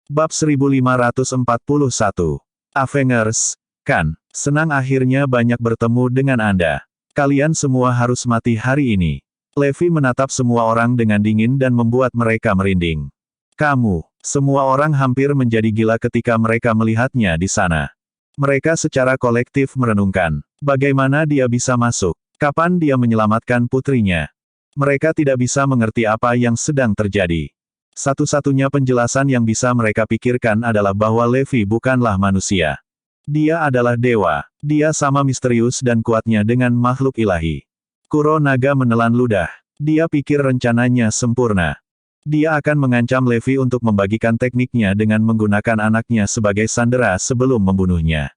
Bab 1541. Avengers, kan? Senang akhirnya banyak bertemu dengan Anda. Kalian semua harus mati hari ini. Levi menatap semua orang dengan dingin dan membuat mereka merinding. Kamu, semua orang hampir menjadi gila ketika mereka melihatnya di sana. Mereka secara kolektif merenungkan, bagaimana dia bisa masuk, kapan dia menyelamatkan putrinya. Mereka tidak bisa mengerti apa yang sedang terjadi. Satu-satunya penjelasan yang bisa mereka pikirkan adalah bahwa Levi bukanlah manusia. Dia adalah dewa. Dia sama misterius dan kuatnya dengan makhluk ilahi. Kuro Naga menelan ludah. Dia pikir rencananya sempurna. Dia akan mengancam Levi untuk membagikan tekniknya dengan menggunakan anaknya sebagai sandera sebelum membunuhnya.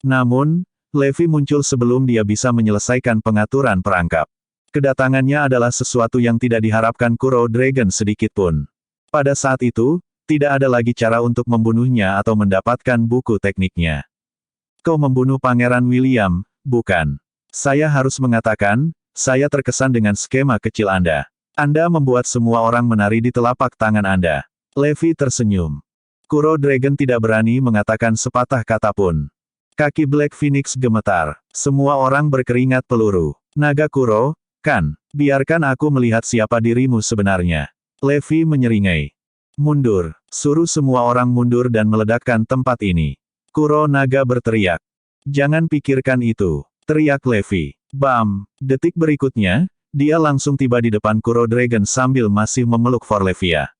Namun, Levi muncul sebelum dia bisa menyelesaikan pengaturan perangkap. Kedatangannya adalah sesuatu yang tidak diharapkan Kuro Dragon sedikitpun. Pada saat itu, tidak ada lagi cara untuk membunuhnya atau mendapatkan buku tekniknya. Kau membunuh Pangeran William, bukan? Saya harus mengatakan, saya terkesan dengan skema kecil Anda. Anda membuat semua orang menari di telapak tangan Anda. Levi tersenyum. Kuro Dragon tidak berani mengatakan sepatah kata pun. Kaki Black Phoenix gemetar. Semua orang berkeringat peluru. Naga Kuro, kan? Biarkan aku melihat siapa dirimu sebenarnya. Levi menyeringai. Mundur. Suruh semua orang mundur dan meledakkan tempat ini. Kuro Naga berteriak. Jangan pikirkan itu. Teriak Levi. Bam. Detik berikutnya, dia langsung tiba di depan Kuro Dragon sambil masih memeluk Forlevia.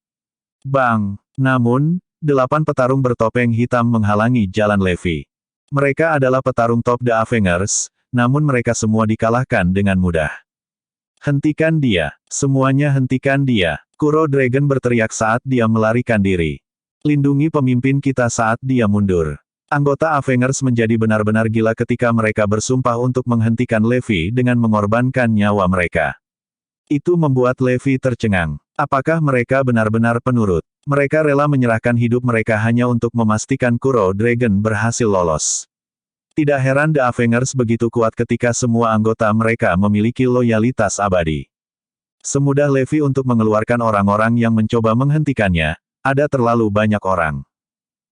Bang. Namun, 8 petarung bertopeng hitam menghalangi jalan Levi. Mereka adalah petarung top The Avengers, namun mereka semua dikalahkan dengan mudah. Hentikan dia. Semuanya hentikan dia. Kuro Dragon berteriak saat dia melarikan diri. Lindungi pemimpin kita saat dia mundur. Anggota Avengers menjadi benar-benar gila ketika mereka bersumpah untuk menghentikan Levi dengan mengorbankan nyawa mereka. Itu membuat Levi tercengang. Apakah mereka benar-benar penurut? Mereka rela menyerahkan hidup mereka hanya untuk memastikan Kuro Dragon berhasil lolos. Tidak heran The Avengers begitu kuat ketika semua anggota mereka memiliki loyalitas abadi. Semudah Levi untuk mengeluarkan orang-orang yang mencoba menghentikannya, ada terlalu banyak orang.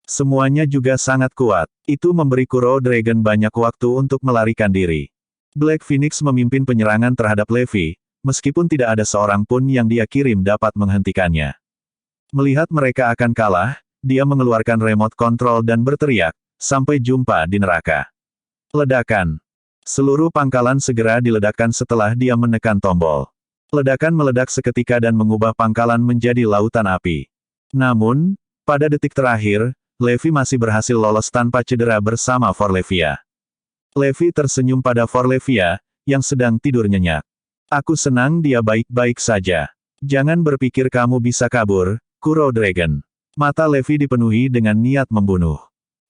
Semuanya juga sangat kuat. Itu memberi Kuro Dragon banyak waktu untuk melarikan diri. Black Phoenix memimpin penyerangan terhadap Levi, meskipun tidak ada seorang pun yang dia kirim dapat menghentikannya. Melihat mereka akan kalah, dia mengeluarkan remote control dan berteriak, sampai jumpa di neraka. Ledakan. Seluruh pangkalan segera diledakkan setelah dia menekan tombol. Ledakan meledak seketika dan mengubah pangkalan menjadi lautan api. Namun, pada detik terakhir, Levi masih berhasil lolos tanpa cedera bersama Forlevia. Levi tersenyum pada Forlevia, yang sedang tidur nyenyak. Aku senang dia baik-baik saja. Jangan berpikir kamu bisa kabur, Kuro Dragon. Mata Levi dipenuhi dengan niat membunuh.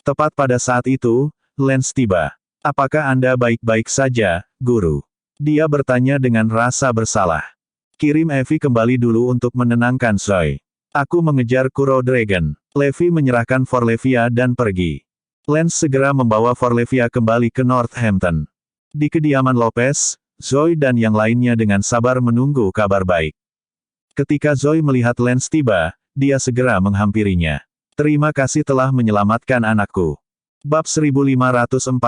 Tepat pada saat itu, Lance tiba. Apakah Anda baik-baik saja, Guru? Dia bertanya dengan rasa bersalah. Kirim Evie kembali dulu untuk menenangkan Zoe. Aku mengejar Kuro Dragon. Levi menyerahkan Forlevia dan pergi. Lance segera membawa Forlevia kembali ke Northampton. Di kediaman Lopez, Zoe dan yang lainnya dengan sabar menunggu kabar baik. Ketika Zoe melihat Lance tiba, dia segera menghampirinya. Terima kasih telah menyelamatkan anakku. Bab 1542.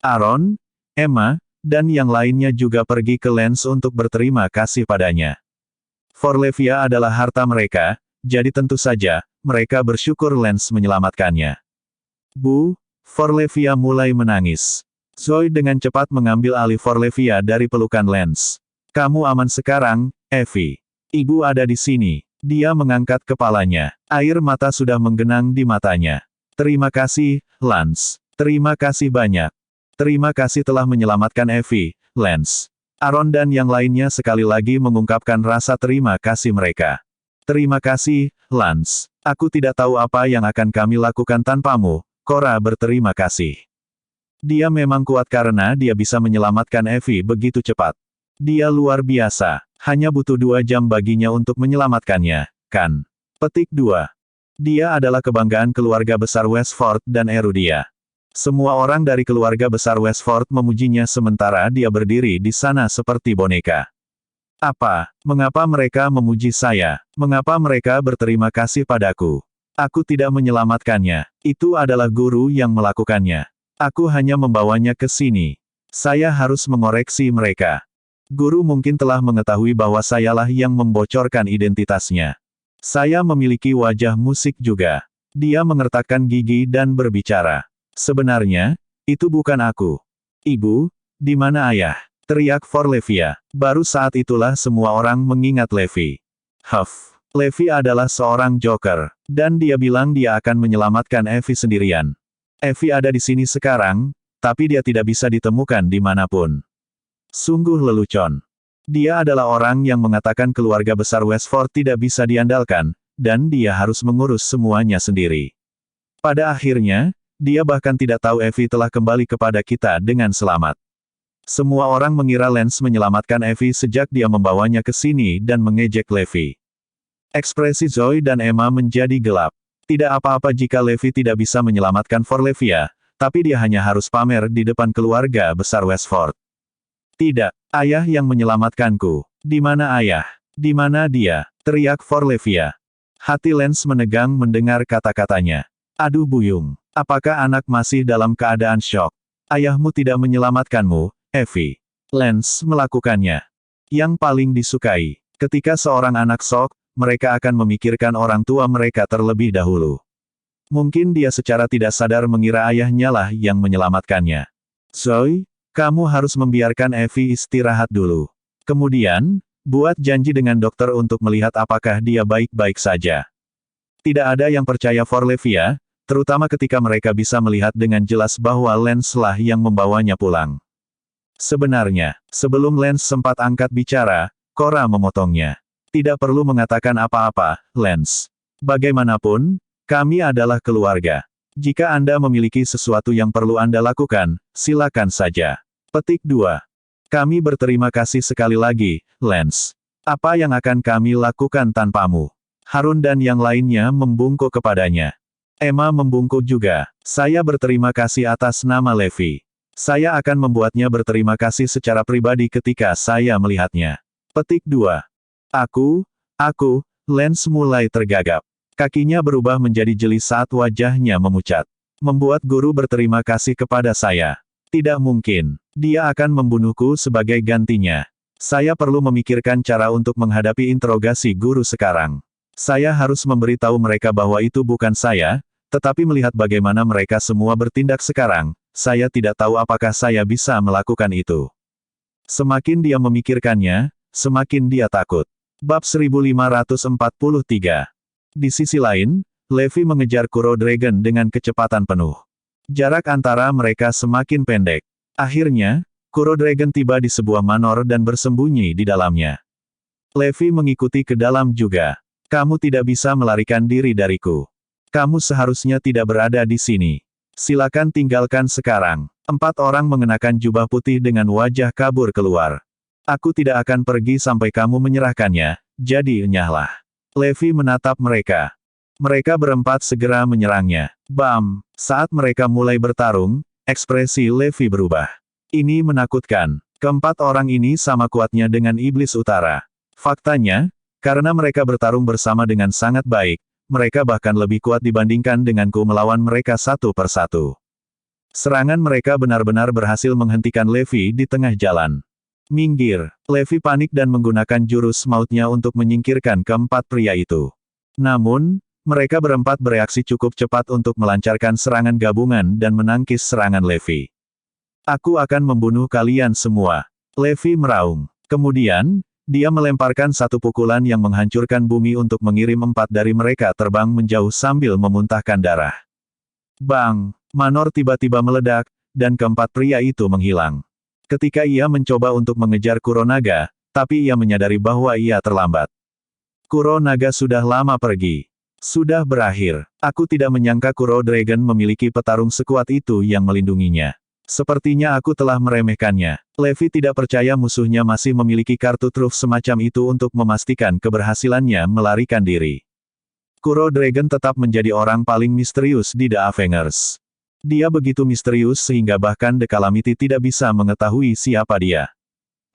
Aaron, Emma, dan yang lainnya juga pergi ke Lance untuk berterima kasih padanya. Forlevia adalah harta mereka, jadi tentu saja, mereka bersyukur Lance menyelamatkannya. Bu, Forlevia mulai menangis. Zoe dengan cepat mengambil alih Forlevia dari pelukan Lance. Kamu aman sekarang, Evie. Ibu ada di sini. Dia mengangkat kepalanya. Air mata sudah menggenang di matanya. Terima kasih, Lance. Terima kasih banyak. Terima kasih telah menyelamatkan Evie, Lance. Aaron dan yang lainnya sekali lagi mengungkapkan rasa terima kasih mereka. Terima kasih, Lance. Aku tidak tahu apa yang akan kami lakukan tanpamu, Cora berterima kasih. Dia memang kuat karena dia bisa menyelamatkan Evie begitu cepat. Dia luar biasa. Hanya butuh 2 jam baginya untuk menyelamatkannya, kan? Petik 2. Dia adalah kebanggaan keluarga besar Westford dan Erudia. Semua orang dari keluarga besar Westford memujinya sementara dia berdiri di sana seperti boneka. Apa? Mengapa mereka memuji saya? Mengapa mereka berterima kasih padaku? Aku tidak menyelamatkannya. Itu adalah guru yang melakukannya. Aku hanya membawanya ke sini. Saya harus mengoreksi mereka. Guru mungkin telah mengetahui bahwa sayalah yang membocorkan identitasnya. Saya memiliki wajah musik juga. Dia mengertakkan gigi dan berbicara. Sebenarnya, itu bukan aku. Ibu, di mana ayah? Teriak Forlevia. Baru saat itulah semua orang mengingat Levi. Huff. Levi adalah seorang joker. Dan dia bilang dia akan menyelamatkan Evie sendirian. Evie ada di sini sekarang, tapi dia tidak bisa ditemukan dimanapun. Sungguh lelucon. Dia adalah orang yang mengatakan keluarga besar Westford tidak bisa diandalkan, dan dia harus mengurus semuanya sendiri. Pada akhirnya, dia bahkan tidak tahu Evie telah kembali kepada kita dengan selamat. Semua orang mengira Lance menyelamatkan Evie sejak dia membawanya ke sini dan mengejek Levi. Ekspresi Zoe dan Emma menjadi gelap. Tidak apa-apa jika Levi tidak bisa menyelamatkan Forlevia, tapi dia hanya harus pamer di depan keluarga besar Westford. Tidak, ayah yang menyelamatkanku. Di mana ayah? Di mana dia? Teriak Forlevia. Hati Lance menegang mendengar kata-katanya. Aduh buyung, apakah anak masih dalam keadaan syok? Ayahmu tidak menyelamatkanmu, Evie. Lance melakukannya. Yang paling disukai, ketika seorang anak syok, mereka akan memikirkan orang tua mereka terlebih dahulu. Mungkin dia secara tidak sadar mengira ayahnya lah yang menyelamatkannya. Zoe, kamu harus membiarkan Evie istirahat dulu. Kemudian, buat janji dengan dokter untuk melihat apakah dia baik-baik saja. Tidak ada yang percaya Forlevia, terutama ketika mereka bisa melihat dengan jelas bahwa Lance lah yang membawanya pulang. Sebenarnya, sebelum Lance sempat angkat bicara, Cora memotongnya. Tidak perlu mengatakan apa-apa, Lance. Bagaimanapun, kami adalah keluarga. Jika Anda memiliki sesuatu yang perlu Anda lakukan, silakan saja. Petik 2. Kami berterima kasih sekali lagi, Lance. Apa yang akan kami lakukan tanpamu? Harun dan yang lainnya membungkuk kepadanya. Emma membungkuk juga. Saya berterima kasih atas nama Levi. Saya akan membuatnya berterima kasih secara pribadi ketika saya melihatnya. Petik 2. Aku, Lance mulai tergagap. Kakinya berubah menjadi jeli saat wajahnya memucat. Membuat guru berterima kasih kepada saya. Tidak mungkin. Dia akan membunuhku sebagai gantinya. Saya perlu memikirkan cara untuk menghadapi interogasi guru sekarang. Saya harus memberitahu mereka bahwa itu bukan saya, tetapi melihat bagaimana mereka semua bertindak sekarang, saya tidak tahu apakah saya bisa melakukan itu. Semakin dia memikirkannya, semakin dia takut. Bab 1543. Di sisi lain, Levi mengejar Kuro Dragon dengan kecepatan penuh. Jarak antara mereka semakin pendek. Akhirnya, Kuro Dragon tiba di sebuah manor dan bersembunyi di dalamnya. Levi mengikuti ke dalam juga. Kamu tidak bisa melarikan diri dariku. Kamu seharusnya tidak berada di sini. Silakan tinggalkan sekarang. 4 orang mengenakan jubah putih dengan wajah kabur keluar. Aku tidak akan pergi sampai kamu menyerahkannya, jadi enyahlah. Levi menatap mereka. Mereka berempat segera menyerangnya. Bam! Saat mereka mulai bertarung, ekspresi Levi berubah. Ini menakutkan. Keempat orang ini sama kuatnya dengan Iblis Utara. Faktanya, karena mereka bertarung bersama dengan sangat baik, mereka bahkan lebih kuat dibandingkan denganku melawan mereka satu persatu. Serangan mereka benar-benar berhasil menghentikan Levi di tengah jalan. Minggir. Levi panik dan menggunakan jurus mautnya untuk menyingkirkan keempat pria itu. Namun, mereka berempat bereaksi cukup cepat untuk melancarkan serangan gabungan dan menangkis serangan Levi. Aku akan membunuh kalian semua. Levi meraung. Kemudian, dia melemparkan satu pukulan yang menghancurkan bumi untuk mengirim 4 dari mereka terbang menjauh sambil memuntahkan darah. Bang! Manor tiba-tiba meledak, dan keempat pria itu menghilang. Ketika ia mencoba untuk mengejar Kuronaga, tapi ia menyadari bahwa ia terlambat. Kuronaga sudah lama pergi. Sudah berakhir. Aku tidak menyangka Kuro Dragon memiliki petarung sekuat itu yang melindunginya. Sepertinya aku telah meremehkannya. Levi tidak percaya musuhnya masih memiliki kartu truf semacam itu untuk memastikan keberhasilannya melarikan diri. Kuro Dragon tetap menjadi orang paling misterius di The Avengers. Dia begitu misterius sehingga bahkan The Calamity tidak bisa mengetahui siapa dia.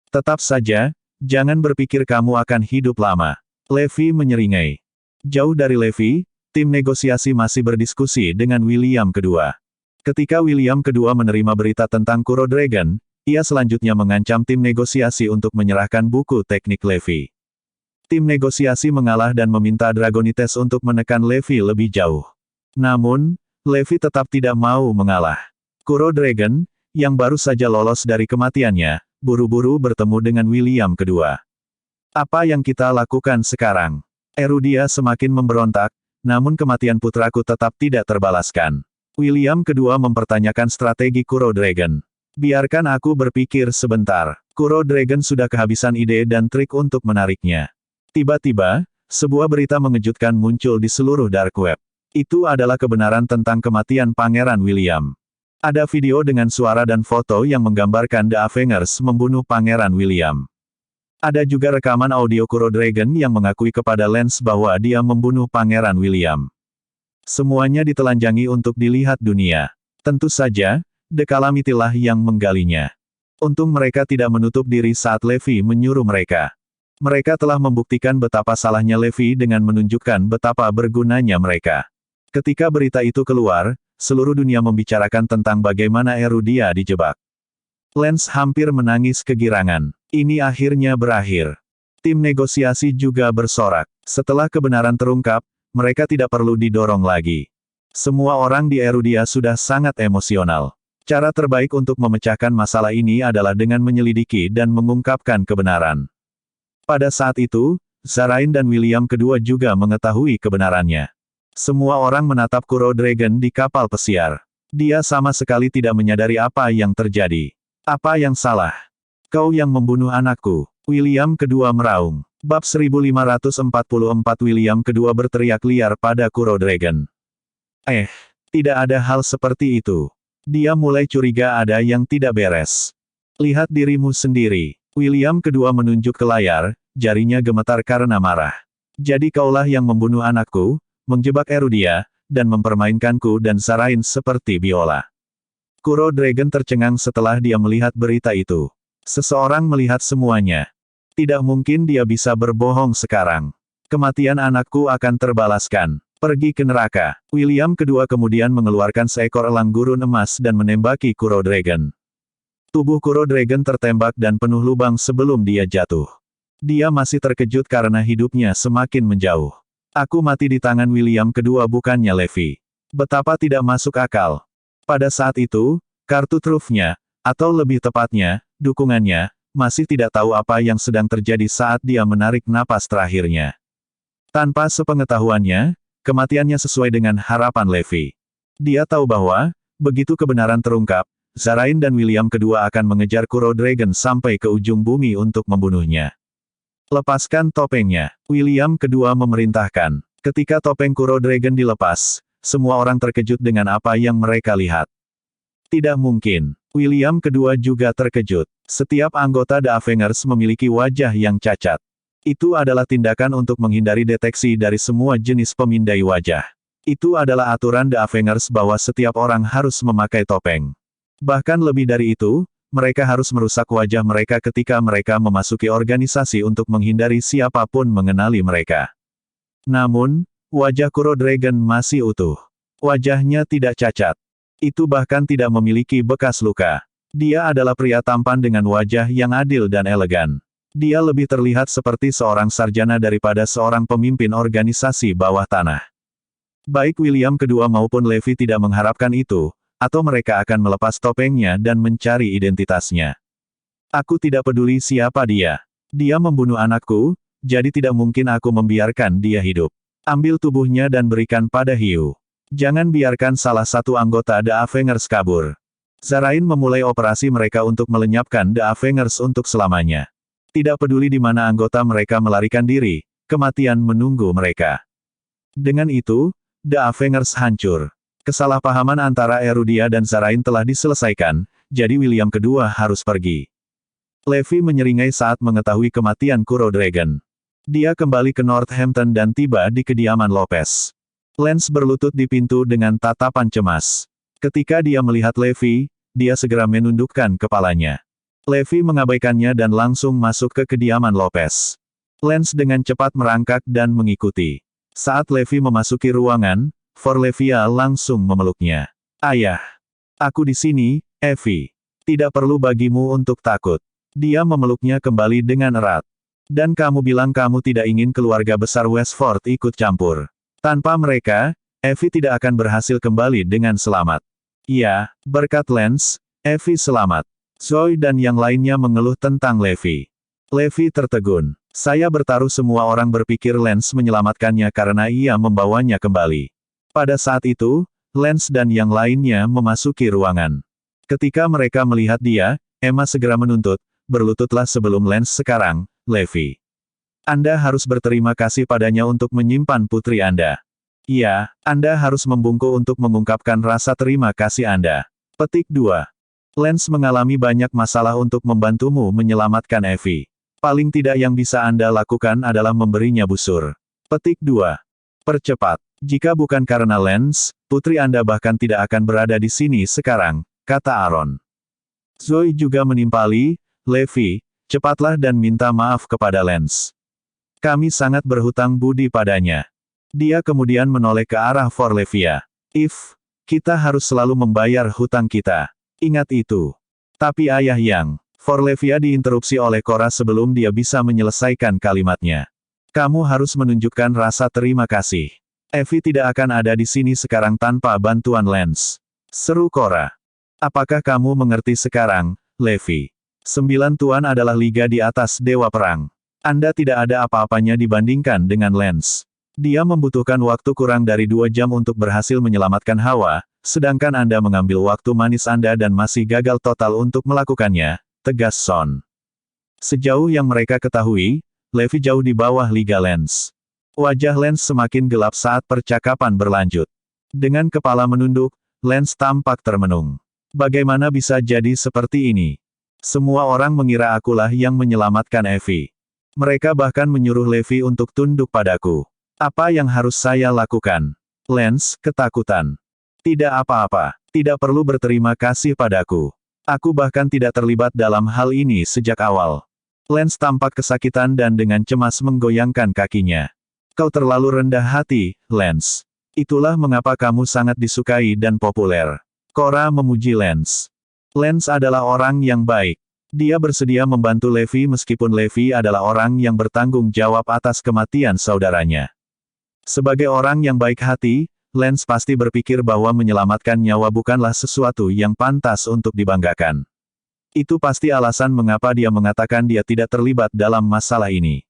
Tetap saja, jangan berpikir kamu akan hidup lama. Levi menyeringai. Jauh dari Levi, Tim negosiasi masih berdiskusi dengan William kedua. Ketika William kedua menerima berita tentang Kuro Dragon, ia selanjutnya mengancam tim negosiasi untuk menyerahkan buku teknik Levi. Tim negosiasi mengalah dan meminta Dragonites untuk menekan Levi lebih jauh. Namun, Levi tetap tidak mau mengalah. Kuro Dragon, yang baru saja lolos dari kematiannya, buru-buru bertemu dengan William kedua. Apa yang kita lakukan sekarang? Erudia semakin memberontak, namun kematian putraku tetap tidak terbalaskan. William kedua mempertanyakan strategi Kuro Dragon. Biarkan aku berpikir sebentar. Kuro Dragon sudah kehabisan ide dan trik untuk menariknya. Tiba-tiba, sebuah berita mengejutkan muncul di seluruh dark web. Itu adalah kebenaran tentang kematian Pangeran William. Ada video dengan suara dan foto yang menggambarkan The Avengers membunuh Pangeran William. Ada juga rekaman audio Kuro Dragon yang mengakui kepada Lance bahwa dia membunuh Pangeran William. Semuanya ditelanjangi untuk dilihat dunia. Tentu saja, The Calamity lah yang menggalinya. Untung mereka tidak menutup diri saat Levi menyuruh mereka. Mereka telah membuktikan betapa salahnya Levi dengan menunjukkan betapa bergunanya mereka. Ketika berita itu keluar, seluruh dunia membicarakan tentang bagaimana Erudia dijebak. Lance hampir menangis kegirangan. Ini akhirnya berakhir. Tim negosiasi juga bersorak. Setelah kebenaran terungkap, mereka tidak perlu didorong lagi. Semua orang di Erudia sudah sangat emosional. Cara terbaik untuk memecahkan masalah ini adalah dengan menyelidiki dan mengungkapkan kebenaran. Pada saat itu, Zarain dan William kedua juga mengetahui kebenarannya. Semua orang menatap Kuro Dragon di kapal pesiar. Dia sama sekali tidak menyadari apa yang terjadi. Apa yang salah? Kau yang membunuh anakku. William kedua meraung. Bab 1544 William kedua berteriak liar pada Kuro Dragon. Tidak ada hal seperti itu. Dia mulai curiga ada yang tidak beres. Lihat dirimu sendiri. William kedua menunjuk ke layar, jarinya gemetar karena marah. Jadi kaulah yang membunuh anakku, menjebak Erudia, dan mempermainkanku dan Zarain seperti biola. Kuro Dragon tercengang setelah dia melihat berita itu. Seseorang melihat semuanya. Tidak mungkin dia bisa berbohong sekarang. Kematian anakku akan terbalaskan. Pergi ke neraka. William kedua kemudian mengeluarkan seekor elang gurun emas dan menembaki Kuro Dragon. Tubuh Kuro Dragon tertembak dan penuh lubang sebelum dia jatuh. Dia masih terkejut karena hidupnya semakin menjauh. Aku mati di tangan William kedua bukannya Levi. Betapa tidak masuk akal. Pada saat itu, kartu trufnya, atau lebih tepatnya, dukungannya, masih tidak tahu apa yang sedang terjadi saat dia menarik napas terakhirnya. Tanpa sepengetahuannya, kematiannya sesuai dengan harapan Levi. Dia tahu bahwa, begitu kebenaran terungkap, Zarain dan William kedua akan mengejar Kuro Dragon sampai ke ujung bumi untuk membunuhnya. Lepaskan topengnya. William kedua memerintahkan. Ketika topeng Kuro Dragon dilepas, semua orang terkejut dengan apa yang mereka lihat. Tidak mungkin. William kedua juga terkejut. Setiap anggota The Avengers memiliki wajah yang cacat. Itu adalah tindakan untuk menghindari deteksi dari semua jenis pemindai wajah. Itu adalah aturan The Avengers bahwa setiap orang harus memakai topeng. Bahkan lebih dari itu, mereka harus merusak wajah mereka ketika mereka memasuki organisasi untuk menghindari siapapun mengenali mereka. Namun, wajah Kuro Dragon masih utuh. Wajahnya tidak cacat. Itu bahkan tidak memiliki bekas luka. Dia adalah pria tampan dengan wajah yang adil dan elegan. Dia lebih terlihat seperti seorang sarjana daripada seorang pemimpin organisasi bawah tanah. Baik William kedua maupun Levi tidak mengharapkan itu, atau mereka akan melepas topengnya dan mencari identitasnya. Aku tidak peduli siapa dia. Dia membunuh anakku, jadi tidak mungkin aku membiarkan dia hidup. Ambil tubuhnya dan berikan pada hiu. Jangan biarkan salah satu anggota The Avengers kabur. Zarain memulai operasi mereka untuk melenyapkan The Avengers untuk selamanya. Tidak peduli di mana anggota mereka melarikan diri, kematian menunggu mereka. Dengan itu, The Avengers hancur. Kesalahpahaman antara Erudia dan Zarain telah diselesaikan, jadi William kedua harus pergi. Levi menyeringai saat mengetahui kematian Kuro Dragon. Dia kembali ke Northampton dan tiba di kediaman Lopez. Lance berlutut di pintu dengan tatapan cemas. Ketika dia melihat Levi, dia segera menundukkan kepalanya. Levi mengabaikannya dan langsung masuk ke kediaman Lopez. Lance dengan cepat merangkak dan mengikuti. Saat Levi memasuki ruangan, Forlevia langsung memeluknya. Ayah. Aku di sini, Evie. Tidak perlu bagimu untuk takut. Dia memeluknya kembali dengan erat. Dan kamu bilang kamu tidak ingin keluarga besar Westford ikut campur. Tanpa mereka, Evie tidak akan berhasil kembali dengan selamat. Iya, berkat Lance, Evie selamat. Zoe dan yang lainnya mengeluh tentang Levi. Levi tertegun. Saya bertaruh semua orang berpikir Lance menyelamatkannya karena ia membawanya kembali. Pada saat itu, Lance dan yang lainnya memasuki ruangan. Ketika mereka melihat dia, Emma segera menuntut, berlututlah sebelum Lance sekarang, Levi. Anda harus berterima kasih padanya untuk menyimpan putri Anda. Iya, Anda harus membungkuk untuk mengungkapkan rasa terima kasih Anda. Petik 2. Lance mengalami banyak masalah untuk membantumu menyelamatkan Evie. Paling tidak yang bisa Anda lakukan adalah memberinya busur. Petik 2. Percepat. Jika bukan karena Lance, putri Anda bahkan tidak akan berada di sini sekarang, kata Aaron. Zoe juga menimpali, Levi, cepatlah dan minta maaf kepada Lance. Kami sangat berhutang budi padanya. Dia kemudian menoleh ke arah Forlevia. Kita harus selalu membayar hutang kita. Ingat itu. Tapi ayah yang, Forlevia diinterupsi oleh Cora sebelum dia bisa menyelesaikan kalimatnya. Kamu harus menunjukkan rasa terima kasih. Evie tidak akan ada di sini sekarang tanpa bantuan Lance. Seru Cora. Apakah kamu mengerti sekarang, Levi? 9 Tuan adalah liga di atas Dewa Perang. Anda tidak ada apa-apanya dibandingkan dengan Lance. Dia membutuhkan waktu kurang dari 2 jam untuk berhasil menyelamatkan Hawa, sedangkan Anda mengambil waktu manis Anda dan masih gagal total untuk melakukannya, tegas Son. Sejauh yang mereka ketahui, Levi jauh di bawah liga Lance. Wajah Lance semakin gelap saat percakapan berlanjut. Dengan kepala menunduk, Lance tampak termenung. Bagaimana bisa jadi seperti ini? Semua orang mengira akulah yang menyelamatkan Evie. Mereka bahkan menyuruh Levi untuk tunduk padaku. Apa yang harus saya lakukan? Lance, ketakutan. Tidak apa-apa. Tidak perlu berterima kasih padaku. Aku bahkan tidak terlibat dalam hal ini sejak awal. Lance tampak kesakitan dan dengan cemas menggoyangkan kakinya. Kau terlalu rendah hati, Lance. Itulah mengapa kamu sangat disukai dan populer. Cora memuji Lance. Lance adalah orang yang baik. Dia bersedia membantu Levi meskipun Levi adalah orang yang bertanggung jawab atas kematian saudaranya. Sebagai orang yang baik hati, Lance pasti berpikir bahwa menyelamatkan nyawa bukanlah sesuatu yang pantas untuk dibanggakan. Itu pasti alasan mengapa dia mengatakan dia tidak terlibat dalam masalah ini.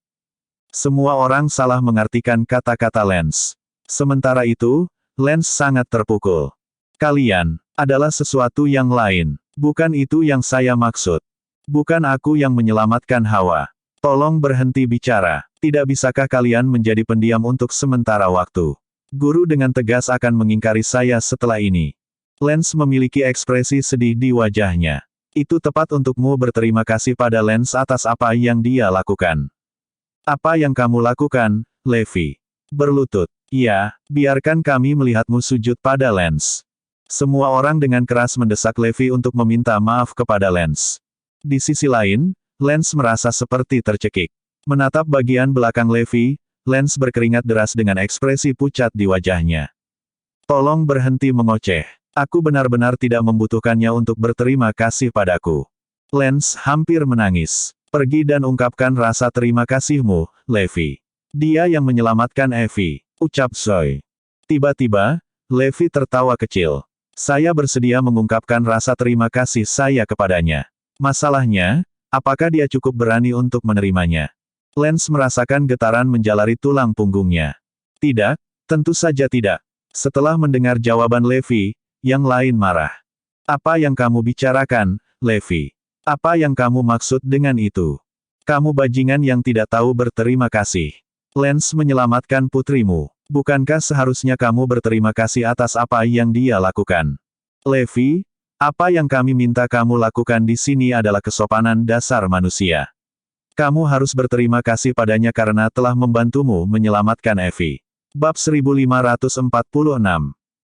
Semua orang salah mengartikan kata-kata Lance. Sementara itu, Lance sangat terpukul. Kalian adalah sesuatu yang lain. Bukan itu yang saya maksud. Bukan aku yang menyelamatkan Hawa. Tolong berhenti bicara. Tidak bisakah kalian menjadi pendiam untuk sementara waktu? Guru dengan tegas akan mengingkari saya setelah ini. Lance memiliki ekspresi sedih di wajahnya. Itu tepat untukmu berterima kasih pada Lance atas apa yang dia lakukan. Apa yang kamu lakukan, Levi? Berlutut. Ya, biarkan kami melihatmu sujud pada Lance. Semua orang dengan keras mendesak Levi untuk meminta maaf kepada Lance. Di sisi lain, Lance merasa seperti tercekik. Menatap bagian belakang Levi, Lance berkeringat deras dengan ekspresi pucat di wajahnya. Tolong berhenti mengoceh. Aku benar-benar tidak membutuhkannya untuk berterima kasih padaku. Lance hampir menangis. Pergi dan ungkapkan rasa terima kasihmu, Levi. Dia yang menyelamatkan Evie, ucap Zoe. Tiba-tiba, Levi tertawa kecil. Saya bersedia mengungkapkan rasa terima kasih saya kepadanya. Masalahnya, apakah dia cukup berani untuk menerimanya? Lance merasakan getaran menjalari tulang punggungnya. Tidak, tentu saja tidak. Setelah mendengar jawaban Levi, yang lain marah. Apa yang kamu bicarakan, Levi? Apa yang kamu maksud dengan itu? Kamu bajingan yang tidak tahu berterima kasih. Lance menyelamatkan putrimu. Bukankah seharusnya kamu berterima kasih atas apa yang dia lakukan? Levi, apa yang kami minta kamu lakukan di sini adalah kesopanan dasar manusia. Kamu harus berterima kasih padanya karena telah membantumu menyelamatkan Evie. Bab 1546.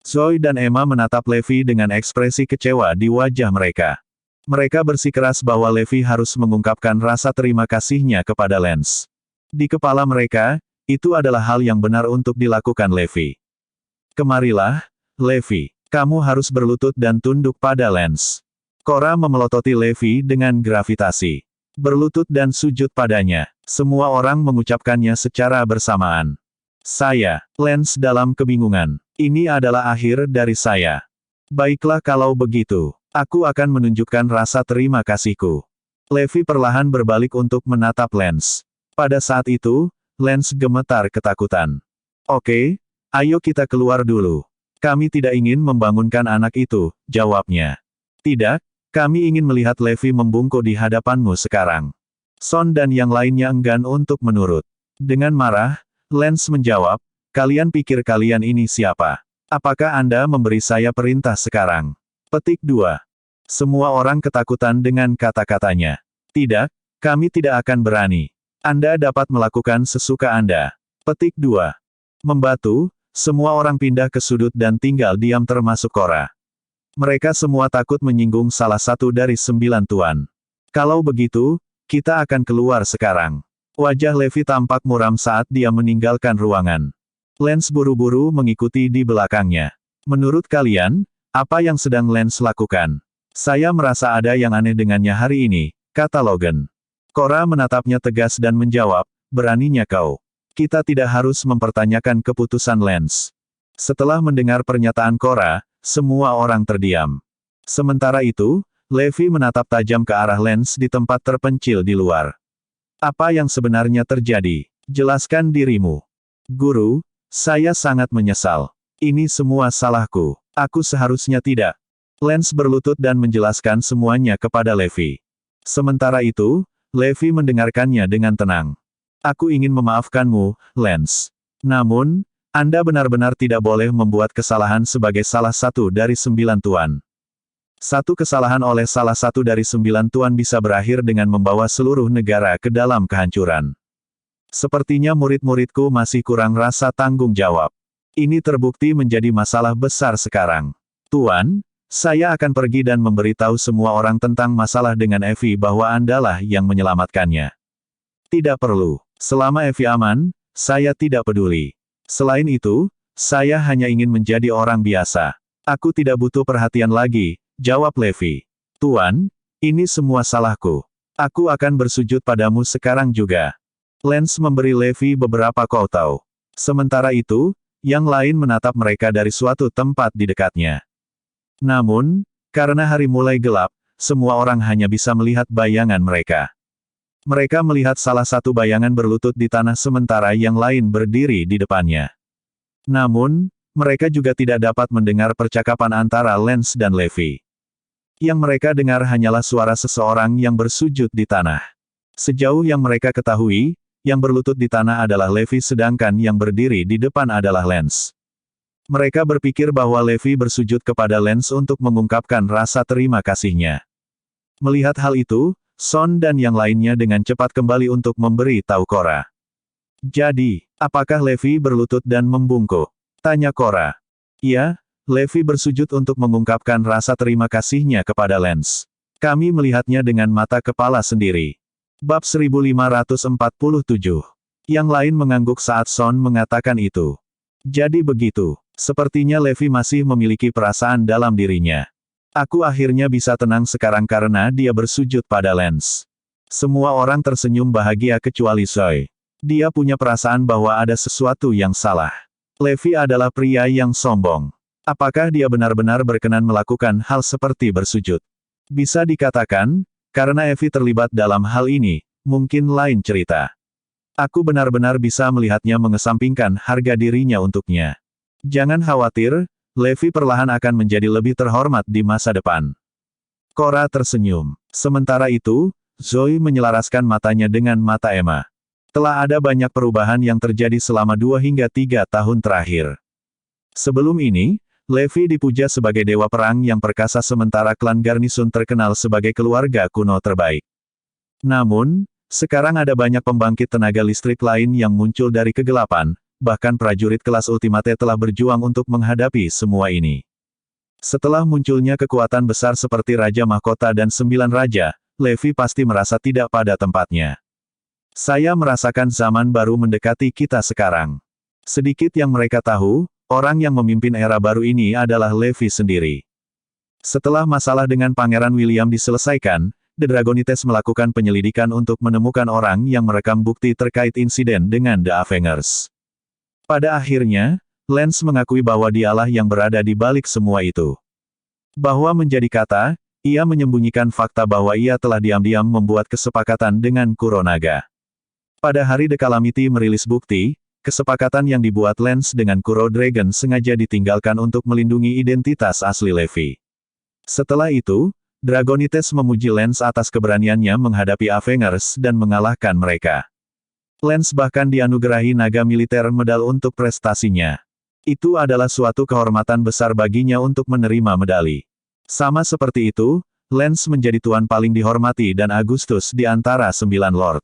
Zoe dan Emma menatap Levi dengan ekspresi kecewa di wajah mereka. Mereka bersikeras bahwa Levi harus mengungkapkan rasa terima kasihnya kepada Lance. Di kepala mereka, Itu adalah hal yang benar untuk dilakukan Levi. Kemarilah, Levi. Kamu harus berlutut dan tunduk pada Lance. Korra memelototi Levi dengan gravitasi. Berlutut dan sujud padanya. Semua orang mengucapkannya secara bersamaan. Saya, Lance dalam kebingungan. Ini adalah akhir dari saya. Baiklah kalau begitu. Aku akan menunjukkan rasa terima kasihku. Levi perlahan berbalik untuk menatap Lance. Pada saat itu, Lance gemetar ketakutan. Oke, ayo kita keluar dulu. Kami tidak ingin membangunkan anak itu, jawabnya. Tidak, kami ingin melihat Levi membungkuk di hadapanmu sekarang. Son dan yang lainnya enggan untuk menurut. Dengan marah, Lance menjawab, kalian pikir kalian ini siapa? Apakah Anda memberi saya perintah sekarang? Petik 2. Semua orang ketakutan dengan kata-katanya. Tidak, kami tidak akan berani. Anda dapat melakukan sesuka Anda. Petik 2. Membatu, semua orang pindah ke sudut dan tinggal diam termasuk Korra. Mereka semua takut menyinggung salah satu dari 9 tuan. Kalau begitu, kita akan keluar sekarang. Wajah Levi tampak muram saat dia meninggalkan ruangan. Lance buru-buru mengikuti di belakangnya. Menurut kalian, apa yang sedang Lance lakukan? Saya merasa ada yang aneh dengannya hari ini, kata Logan. Korra menatapnya tegas dan menjawab, beraninya kau. Kita tidak harus mempertanyakan keputusan Lance. Setelah mendengar pernyataan Korra, semua orang terdiam. Sementara itu, Levi menatap tajam ke arah Lance di tempat terpencil di luar. Apa yang sebenarnya terjadi? Jelaskan dirimu. Guru, saya sangat menyesal. Ini semua salahku. Aku seharusnya tidak. Lance berlutut dan menjelaskan semuanya kepada Levi. Sementara itu, Levi mendengarkannya dengan tenang. Aku ingin memaafkanmu, Lance. Namun, Anda benar-benar tidak boleh membuat kesalahan sebagai salah satu dari 9 tuan. Satu kesalahan oleh salah satu dari 9 tuan bisa berakhir dengan membawa seluruh negara ke dalam kehancuran. Sepertinya murid-muridku masih kurang rasa tanggung jawab. Ini terbukti menjadi masalah besar sekarang. Tuan, saya akan pergi dan memberitahu semua orang tentang masalah dengan Evie bahwa Andalah yang menyelamatkannya. Tidak perlu. Selama Evie aman, saya tidak peduli. Selain itu, saya hanya ingin menjadi orang biasa. Aku tidak butuh perhatian lagi, jawab Levi. Tuan, ini semua salahku. Aku akan bersujud padamu sekarang juga. Lance memberi Levi beberapa koutou. Sementara itu, yang lain menatap mereka dari suatu tempat di dekatnya. Namun, karena hari mulai gelap, semua orang hanya bisa melihat bayangan mereka. Mereka melihat salah satu bayangan berlutut di tanah sementara yang lain berdiri di depannya. Namun, mereka juga tidak dapat mendengar percakapan antara Lance dan Levi. Yang mereka dengar hanyalah suara seseorang yang bersujud di tanah. Sejauh yang mereka ketahui, yang berlutut di tanah adalah Levi sedangkan yang berdiri di depan adalah Lance. Mereka berpikir bahwa Levi bersujud kepada Lance untuk mengungkapkan rasa terima kasihnya. Melihat hal itu, Son dan yang lainnya dengan cepat kembali untuk memberi tahu Korra. Jadi, apakah Levi berlutut dan membungkuk? Tanya Korra. Iya, Levi bersujud untuk mengungkapkan rasa terima kasihnya kepada Lance. Kami melihatnya dengan mata kepala sendiri. Bab 1547. Yang lain mengangguk saat Son mengatakan itu. Jadi begitu. Sepertinya Levi masih memiliki perasaan dalam dirinya. Aku akhirnya bisa tenang sekarang karena dia bersujud pada Lance. Semua orang tersenyum bahagia kecuali Zoe. Dia punya perasaan bahwa ada sesuatu yang salah. Levi adalah pria yang sombong. Apakah dia benar-benar berkenan melakukan hal seperti bersujud? Bisa dikatakan, karena Evie terlibat dalam hal ini, mungkin lain cerita. Aku benar-benar bisa melihatnya mengesampingkan harga dirinya untuknya. Jangan khawatir, Levi perlahan akan menjadi lebih terhormat di masa depan. Korra tersenyum. Sementara itu, Zoe menyelaraskan matanya dengan mata Emma. Telah ada banyak perubahan yang terjadi selama 2 hingga 3 tahun terakhir. Sebelum ini, Levi dipuja sebagai dewa perang yang perkasa sementara klan Garnisun terkenal sebagai keluarga kuno terbaik. Namun, sekarang ada banyak pembangkit tenaga listrik lain yang muncul dari kegelapan, bahkan prajurit kelas ultimate telah berjuang untuk menghadapi semua ini. Setelah munculnya kekuatan besar seperti Raja Mahkota dan 9 Raja, Levi pasti merasa tidak pada tempatnya. Saya merasakan zaman baru mendekati kita sekarang. Sedikit yang mereka tahu, orang yang memimpin era baru ini adalah Levi sendiri. Setelah masalah dengan Pangeran William diselesaikan, The Dragonites melakukan penyelidikan untuk menemukan orang yang merekam bukti terkait insiden dengan The Avengers. Pada akhirnya, Lance mengakui bahwa dialah yang berada di balik semua itu. Bahwa menjadi kata, ia menyembunyikan fakta bahwa ia telah diam-diam membuat kesepakatan dengan Kuronaga. Pada hari The Calamity merilis bukti, kesepakatan yang dibuat Lance dengan Kuro Dragon sengaja ditinggalkan untuk melindungi identitas asli Levi. Setelah itu, Dragonites memuji Lance atas keberaniannya menghadapi Avengers dan mengalahkan mereka. Lance bahkan dianugerahi naga militer medal untuk prestasinya. Itu adalah suatu kehormatan besar baginya untuk menerima medali. Sama seperti itu, Lance menjadi tuan paling dihormati dan Augustus di antara 9 Lord.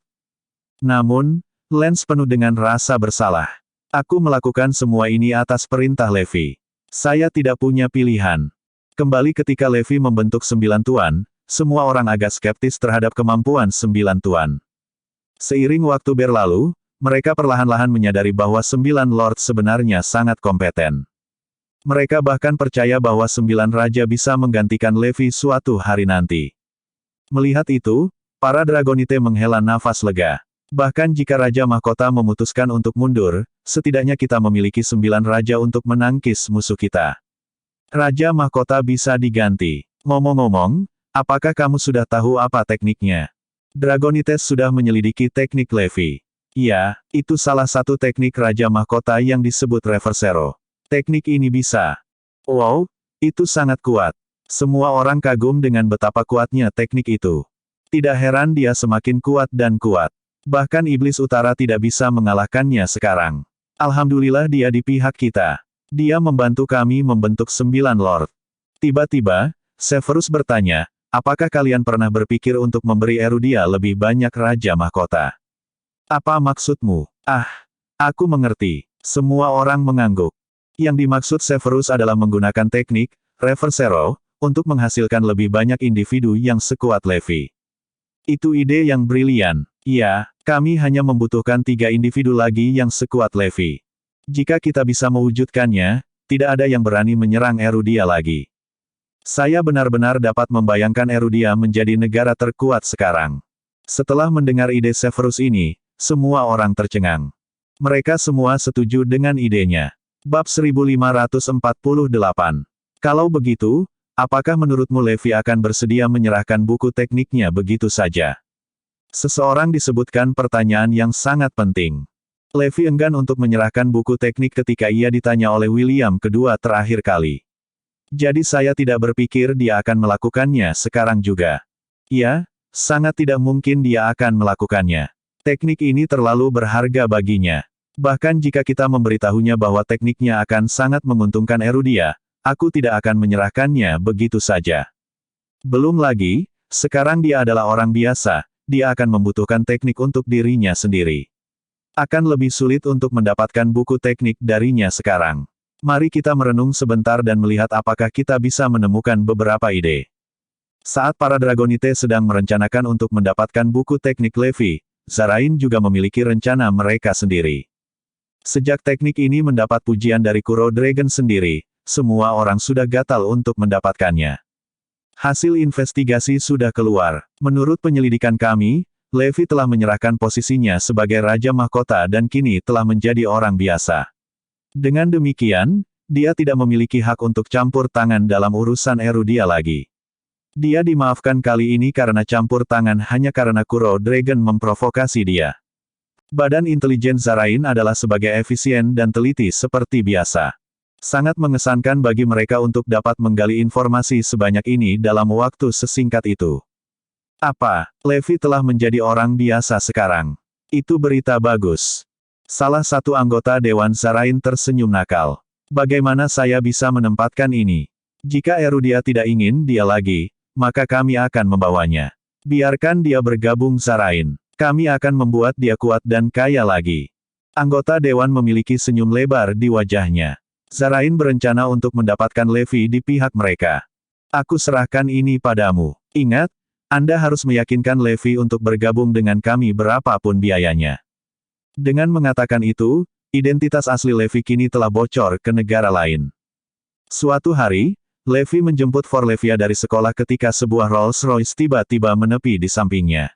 Namun, Lance penuh dengan rasa bersalah. Aku melakukan semua ini atas perintah Levi. Saya tidak punya pilihan. Kembali ketika Levi membentuk 9 tuan, semua orang agak skeptis terhadap kemampuan 9 tuan. Seiring waktu berlalu, mereka perlahan-lahan menyadari bahwa 9 Lord sebenarnya sangat kompeten. Mereka bahkan percaya bahwa 9 Raja bisa menggantikan Levi suatu hari nanti. Melihat itu, para Dragonite menghela nafas lega. Bahkan jika Raja Mahkota memutuskan untuk mundur, setidaknya kita memiliki 9 Raja untuk menangkis musuh kita. Raja Mahkota bisa diganti. Ngomong-ngomong, apakah kamu sudah tahu apa tekniknya? Dragonites sudah menyelidiki teknik Levi. Ya, itu salah satu teknik Raja Mahkota yang disebut Reversero. Teknik ini bisa. Wow, itu sangat kuat. Semua orang kagum dengan betapa kuatnya teknik itu. Tidak heran dia semakin kuat dan kuat. Bahkan Iblis Utara tidak bisa mengalahkannya sekarang. Alhamdulillah dia di pihak kita. Dia membantu kami membentuk 9 Lord. Tiba-tiba, Severus bertanya, apakah kalian pernah berpikir untuk memberi Erudia lebih banyak Raja Mahkota? Apa maksudmu? Aku mengerti. Semua orang mengangguk. Yang dimaksud Severus adalah menggunakan teknik, Reversero, untuk menghasilkan lebih banyak individu yang sekuat Levi. Itu ide yang brilian. Ya, kami hanya membutuhkan 3 individu lagi yang sekuat Levi. Jika kita bisa mewujudkannya, tidak ada yang berani menyerang Erudia lagi. Saya benar-benar dapat membayangkan Erudia menjadi negara terkuat sekarang. Setelah mendengar ide Severus ini, semua orang tercengang. Mereka semua setuju dengan idenya. Bab 1548. Kalau begitu, apakah menurutmu Levi akan bersedia menyerahkan buku tekniknya begitu saja? Seseorang disebutkan pertanyaan yang sangat penting. Levi enggan untuk menyerahkan buku teknik ketika ia ditanya oleh William kedua terakhir kali. Jadi saya tidak berpikir dia akan melakukannya sekarang juga. Ya, sangat tidak mungkin dia akan melakukannya. Teknik ini terlalu berharga baginya. Bahkan jika kita memberitahunya bahwa tekniknya akan sangat menguntungkan Erudia, aku tidak akan menyerahkannya begitu saja. Belum lagi, sekarang dia adalah orang biasa, dia akan membutuhkan teknik untuk dirinya sendiri. Akan lebih sulit untuk mendapatkan buku teknik darinya sekarang. Mari kita merenung sebentar dan melihat apakah kita bisa menemukan beberapa ide. Saat para Dragonite sedang merencanakan untuk mendapatkan buku teknik Levi, Zarain juga memiliki rencana mereka sendiri. Sejak teknik ini mendapat pujian dari Kuro Dragon sendiri, semua orang sudah gatal untuk mendapatkannya. Hasil investigasi sudah keluar. Menurut penyelidikan kami, Levi telah menyerahkan posisinya sebagai Raja Mahkota dan kini telah menjadi orang biasa. Dengan demikian, dia tidak memiliki hak untuk campur tangan dalam urusan Erudia lagi. Dia dimaafkan kali ini karena campur tangan hanya karena Kuro Dragon memprovokasi dia. Badan intelijen Zarain adalah sebagai efisien dan teliti seperti biasa. Sangat mengesankan bagi mereka untuk dapat menggali informasi sebanyak ini dalam waktu sesingkat itu. Apa, Levi telah menjadi orang biasa sekarang? Itu berita bagus. Salah satu anggota Dewan Zarain tersenyum nakal. Bagaimana saya bisa menempatkan ini? Jika Erudia tidak ingin dia lagi, maka kami akan membawanya. Biarkan dia bergabung Zarain. Kami akan membuat dia kuat dan kaya lagi. Anggota Dewan memiliki senyum lebar di wajahnya. Zarain berencana untuk mendapatkan Levi di pihak mereka. Aku serahkan ini padamu. Ingat, Anda harus meyakinkan Levi untuk bergabung dengan kami berapapun biayanya. Dengan mengatakan itu, identitas asli Levi kini telah bocor ke negara lain. Suatu hari, Levi menjemput Forlevia dari sekolah ketika sebuah Rolls-Royce tiba-tiba menepi di sampingnya.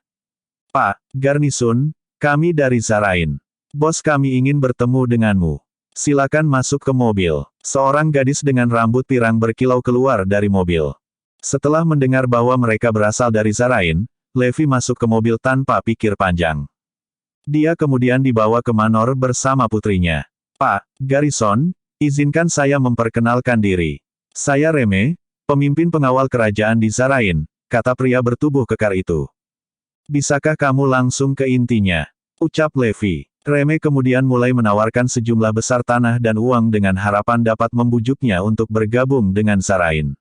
Pak Garnisun, kami dari Zarain. Bos kami ingin bertemu denganmu. Silakan masuk ke mobil. Seorang gadis dengan rambut pirang berkilau keluar dari mobil. Setelah mendengar bahwa mereka berasal dari Zarain, Levi masuk ke mobil tanpa pikir panjang. Dia kemudian dibawa ke manor bersama putrinya. Pak Garrison, izinkan saya memperkenalkan diri. Saya Reme, pemimpin pengawal kerajaan di Zarain, kata pria bertubuh kekar itu. Bisakah kamu langsung ke intinya? Ucap Levi. Reme kemudian mulai menawarkan sejumlah besar tanah dan uang dengan harapan dapat membujuknya untuk bergabung dengan Zarain.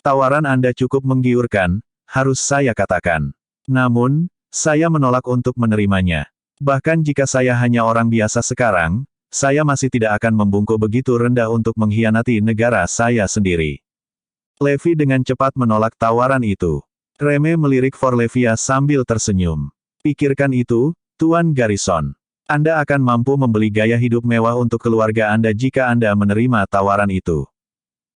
Tawaran Anda cukup menggiurkan, harus saya katakan. Namun, saya menolak untuk menerimanya. Bahkan jika saya hanya orang biasa sekarang, saya masih tidak akan membungkuk begitu rendah untuk mengkhianati negara saya sendiri. Levi dengan cepat menolak tawaran itu. Reme melirik Forlevia sambil tersenyum. Pikirkan itu, Tuan Garrison. Anda akan mampu membeli gaya hidup mewah untuk keluarga Anda jika Anda menerima tawaran itu.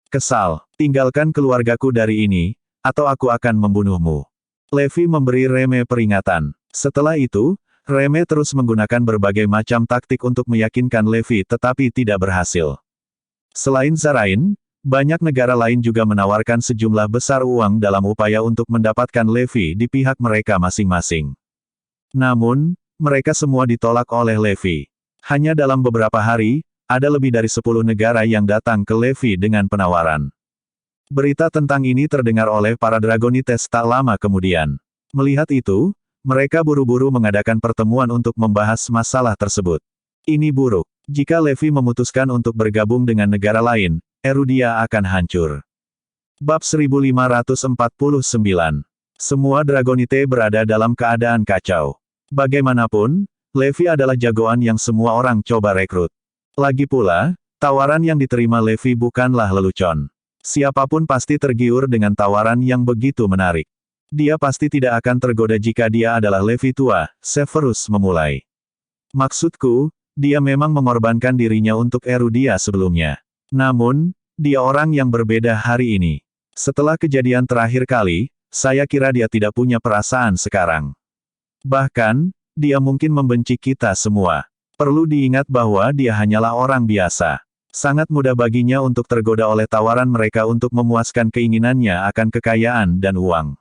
Kesal, tinggalkan keluargaku dari ini, atau aku akan membunuhmu. Levi memberi Reme peringatan. Setelah itu, Reme terus menggunakan berbagai macam taktik untuk meyakinkan Levi tetapi tidak berhasil. Selain Zarain, banyak negara lain juga menawarkan sejumlah besar uang dalam upaya untuk mendapatkan Levi di pihak mereka masing-masing. Namun, mereka semua ditolak oleh Levi. Hanya dalam beberapa hari, ada lebih dari 10 negara yang datang ke Levi dengan penawaran. Berita tentang ini terdengar oleh para Dragonites tak lama kemudian. Melihat itu, mereka buru-buru mengadakan pertemuan untuk membahas masalah tersebut. Ini buruk. Jika Levi memutuskan untuk bergabung dengan negara lain, Erudia akan hancur. Bab 1549. Semua Dragonite berada dalam keadaan kacau. Bagaimanapun, Levi adalah jagoan yang semua orang coba rekrut. Lagi pula, tawaran yang diterima Levi bukanlah lelucon. Siapapun pasti tergiur dengan tawaran yang begitu menarik. Dia pasti tidak akan tergoda jika dia adalah Levi tua, Severus memulai. Maksudku, dia memang mengorbankan dirinya untuk Erudia sebelumnya. Namun, dia orang yang berbeda hari ini. Setelah kejadian terakhir kali, saya kira dia tidak punya perasaan sekarang. Bahkan, dia mungkin membenci kita semua. Perlu diingat bahwa dia hanyalah orang biasa. Sangat mudah baginya untuk tergoda oleh tawaran mereka untuk memuaskan keinginannya akan kekayaan dan uang.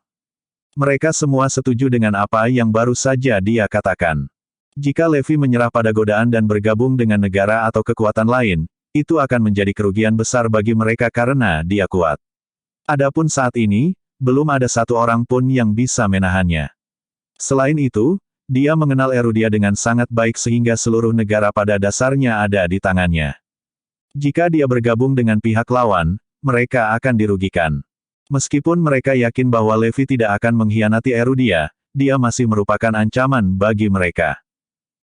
Mereka semua setuju dengan apa yang baru saja dia katakan. Jika Levi menyerah pada godaan dan bergabung dengan negara atau kekuatan lain, itu akan menjadi kerugian besar bagi mereka karena dia kuat. Adapun saat ini, belum ada satu orang pun yang bisa menahannya. Selain itu, dia mengenal Erudia dengan sangat baik sehingga seluruh negara pada dasarnya ada di tangannya. Jika dia bergabung dengan pihak lawan, mereka akan dirugikan. Meskipun mereka yakin bahwa Levi tidak akan mengkhianati Erudia, dia masih merupakan ancaman bagi mereka.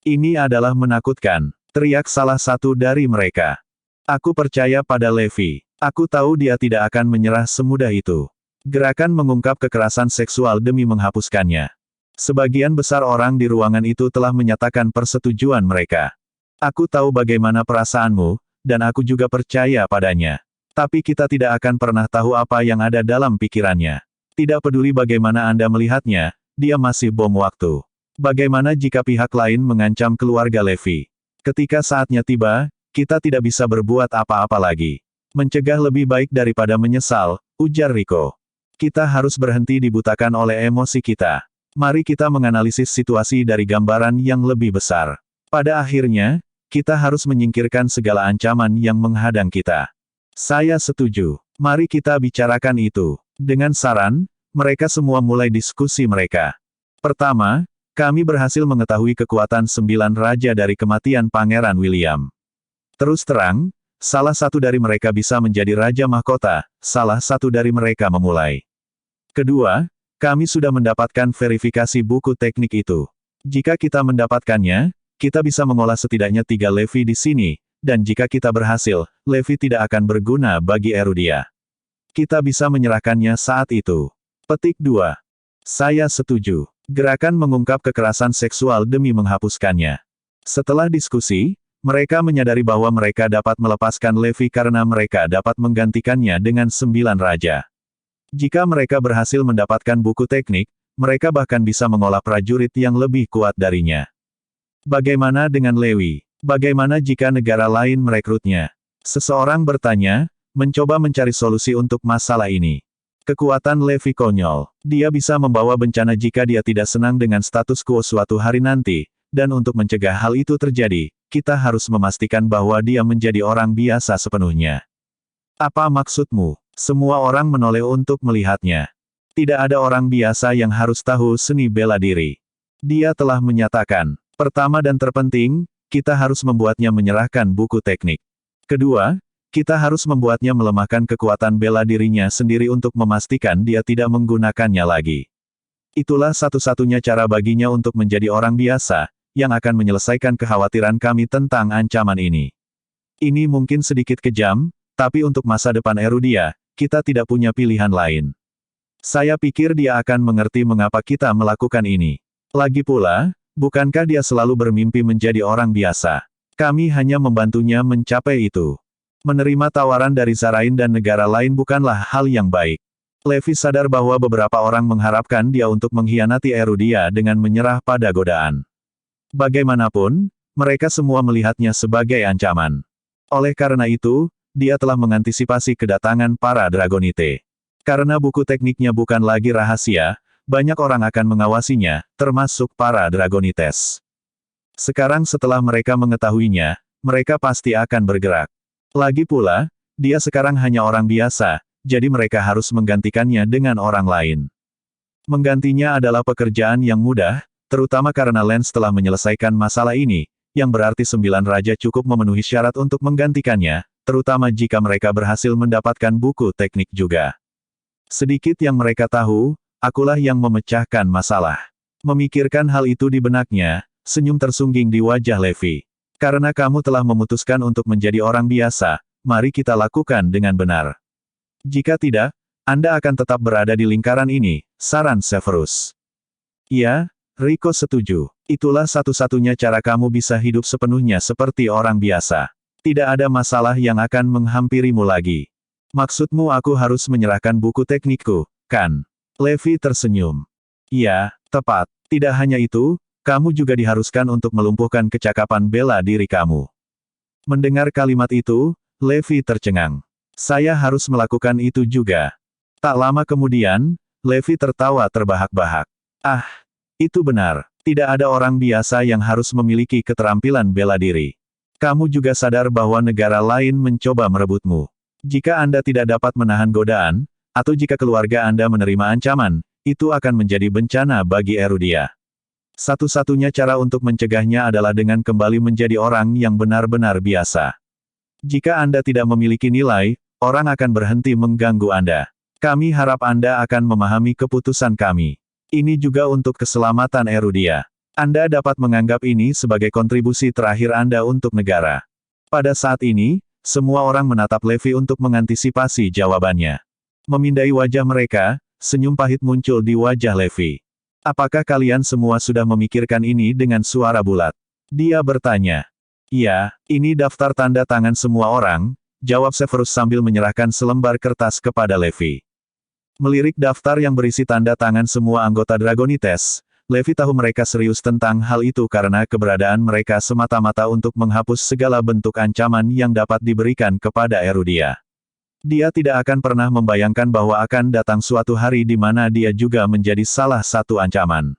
Ini adalah menakutkan, teriak salah satu dari mereka. Aku percaya pada Levi. Aku tahu dia tidak akan menyerah semudah itu. Gerakan mengungkap kekerasan seksual demi menghapuskannya. Sebagian besar orang di ruangan itu telah menyatakan persetujuan mereka. Aku tahu bagaimana perasaanmu, dan aku juga percaya padanya. Tapi kita tidak akan pernah tahu apa yang ada dalam pikirannya. Tidak peduli bagaimana Anda melihatnya, dia masih bom waktu. Bagaimana jika pihak lain mengancam keluarga Levi? Ketika saatnya tiba, kita tidak bisa berbuat apa-apa lagi. Mencegah lebih baik daripada menyesal, ujar Rico. Kita harus berhenti dibutakan oleh emosi kita. Mari kita menganalisis situasi dari gambaran yang lebih besar. Pada akhirnya, kita harus menyingkirkan segala ancaman yang menghadang kita. Saya setuju. Mari kita bicarakan itu. Dengan saran, mereka semua mulai diskusi mereka. Pertama, kami berhasil mengetahui kekuatan 9 raja dari kematian Pangeran William. Terus terang, salah satu dari mereka bisa menjadi Raja Mahkota, salah satu dari mereka memulai. Kedua, kami sudah mendapatkan verifikasi buku teknik itu. Jika kita mendapatkannya, kita bisa mengolah setidaknya 3 Levi di sini. Dan jika kita berhasil, Levi tidak akan berguna bagi Erudia. Kita bisa menyerahkannya saat itu. Petik 2. Saya setuju. Gerakan mengungkap kekerasan seksual demi menghapuskannya. Setelah diskusi, mereka menyadari bahwa mereka dapat melepaskan Levi karena mereka dapat menggantikannya dengan 9 raja. Jika mereka berhasil mendapatkan buku teknik, mereka bahkan bisa mengolah prajurit yang lebih kuat darinya. Bagaimana dengan Lewi? Bagaimana jika negara lain merekrutnya? Seseorang bertanya, mencoba mencari solusi untuk masalah ini. Kekuatan Levi konyol. Dia bisa membawa bencana jika dia tidak senang dengan status quo suatu hari nanti, dan untuk mencegah hal itu terjadi, kita harus memastikan bahwa dia menjadi orang biasa sepenuhnya. Apa maksudmu? Semua orang menoleh untuk melihatnya. Tidak ada orang biasa yang harus tahu seni bela diri. Dia telah menyatakan, pertama dan terpenting, kita harus membuatnya menyerahkan buku teknik. Kedua, kita harus membuatnya melemahkan kekuatan bela dirinya sendiri untuk memastikan dia tidak menggunakannya lagi. Itulah satu-satunya cara baginya untuk menjadi orang biasa, yang akan menyelesaikan kekhawatiran kami tentang ancaman ini. Ini mungkin sedikit kejam, tapi untuk masa depan Erudia, kita tidak punya pilihan lain. Saya pikir dia akan mengerti mengapa kita melakukan ini. Lagi pula, bukankah dia selalu bermimpi menjadi orang biasa? Kami hanya membantunya mencapai itu. Menerima tawaran dari Zarain dan negara lain bukanlah hal yang baik. Levi sadar bahwa beberapa orang mengharapkan dia untuk mengkhianati Erudia dengan menyerah pada godaan. Bagaimanapun, mereka semua melihatnya sebagai ancaman. Oleh karena itu, dia telah mengantisipasi kedatangan para Dragonite. Karena buku tekniknya bukan lagi rahasia, banyak orang akan mengawasinya, termasuk para Dragonites. Sekarang setelah mereka mengetahuinya, mereka pasti akan bergerak. Lagi pula, dia sekarang hanya orang biasa, jadi mereka harus menggantikannya dengan orang lain. Menggantinya adalah pekerjaan yang mudah, terutama karena Lance telah menyelesaikan masalah ini, yang berarti 9 raja cukup memenuhi syarat untuk menggantikannya, terutama jika mereka berhasil mendapatkan buku teknik juga. Sedikit yang mereka tahu, akulah yang memecahkan masalah. Memikirkan hal itu di benaknya, senyum tersungging di wajah Levi. Karena kamu telah memutuskan untuk menjadi orang biasa, mari kita lakukan dengan benar. Jika tidak, Anda akan tetap berada di lingkaran ini, saran Severus. Iya, Rico setuju. Itulah satu-satunya cara kamu bisa hidup sepenuhnya seperti orang biasa. Tidak ada masalah yang akan menghampirimu lagi. Maksudmu aku harus menyerahkan buku teknikku, kan? Levi tersenyum. Iya, tepat. Tidak hanya itu, kamu juga diharuskan untuk melumpuhkan kecakapan bela diri kamu. Mendengar kalimat itu, Levi tercengang. Saya harus melakukan itu juga. Tak lama kemudian, Levi tertawa terbahak-bahak. Ah, itu benar. Tidak ada orang biasa yang harus memiliki keterampilan bela diri. Kamu juga sadar bahwa negara lain mencoba merebutmu. Jika Anda tidak dapat menahan godaan, atau jika keluarga Anda menerima ancaman, itu akan menjadi bencana bagi Erudia. Satu-satunya cara untuk mencegahnya adalah dengan kembali menjadi orang yang benar-benar biasa. Jika Anda tidak memiliki nilai, orang akan berhenti mengganggu Anda. Kami harap Anda akan memahami keputusan kami. Ini juga untuk keselamatan Erudia. Anda dapat menganggap ini sebagai kontribusi terakhir Anda untuk negara. Pada saat ini, semua orang menatap Levi untuk mengantisipasi jawabannya. Memindai wajah mereka, senyum pahit muncul di wajah Levi. Apakah kalian semua sudah memikirkan ini dengan suara bulat? Dia bertanya. Iya, ini daftar tanda tangan semua orang, jawab Severus sambil menyerahkan selembar kertas kepada Levi. Melirik daftar yang berisi tanda tangan semua anggota Dragonites, Levi tahu mereka serius tentang hal itu karena keberadaan mereka semata-mata untuk menghapus segala bentuk ancaman yang dapat diberikan kepada Erudia. Dia tidak akan pernah membayangkan bahwa akan datang suatu hari di mana dia juga menjadi salah satu ancaman.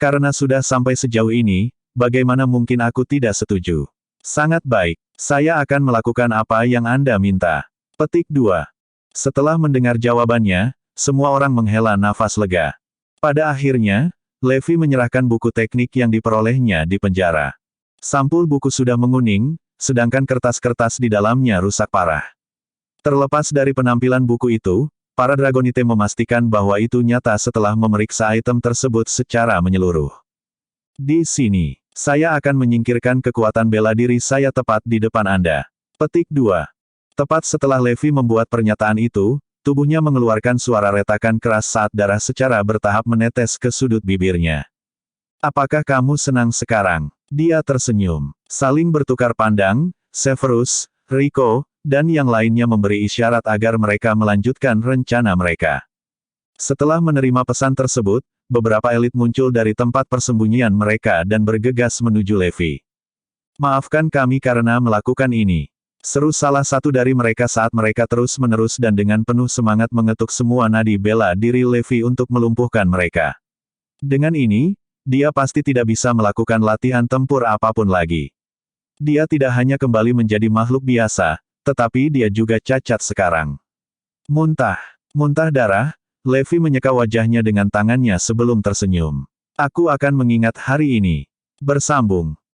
Karena sudah sampai sejauh ini, bagaimana mungkin aku tidak setuju? Sangat baik, saya akan melakukan apa yang Anda minta. Petik 2. Setelah mendengar jawabannya, semua orang menghela nafas lega. Pada akhirnya, Levi menyerahkan buku teknik yang diperolehnya di penjara. Sampul buku sudah menguning, sedangkan kertas-kertas di dalamnya rusak parah. Terlepas dari penampilan buku itu, para Dragonite memastikan bahwa itu nyata setelah memeriksa item tersebut secara menyeluruh. Di sini, saya akan menyingkirkan kekuatan bela diri saya tepat di depan Anda. Petik 2. Tepat setelah Levi membuat pernyataan itu, Tubuhnya mengeluarkan suara retakan keras saat darah secara bertahap menetes ke sudut bibirnya. Apakah kamu senang sekarang? Dia tersenyum. Saling bertukar pandang, Severus, Rico, dan yang lainnya memberi isyarat agar mereka melanjutkan rencana mereka. Setelah menerima pesan tersebut, beberapa elit muncul dari tempat persembunyian mereka dan bergegas menuju Levi. Maafkan kami karena melakukan ini. Seru salah satu dari mereka saat mereka terus-menerus dan dengan penuh semangat mengetuk semua nadi bela diri Levi untuk melumpuhkan mereka. Dengan ini, dia pasti tidak bisa melakukan latihan tempur apapun lagi. Dia tidak hanya kembali menjadi makhluk biasa, tetapi dia juga cacat sekarang. Muntah. Muntah darah, Levi menyeka wajahnya dengan tangannya sebelum tersenyum. Aku akan mengingat hari ini. Bersambung.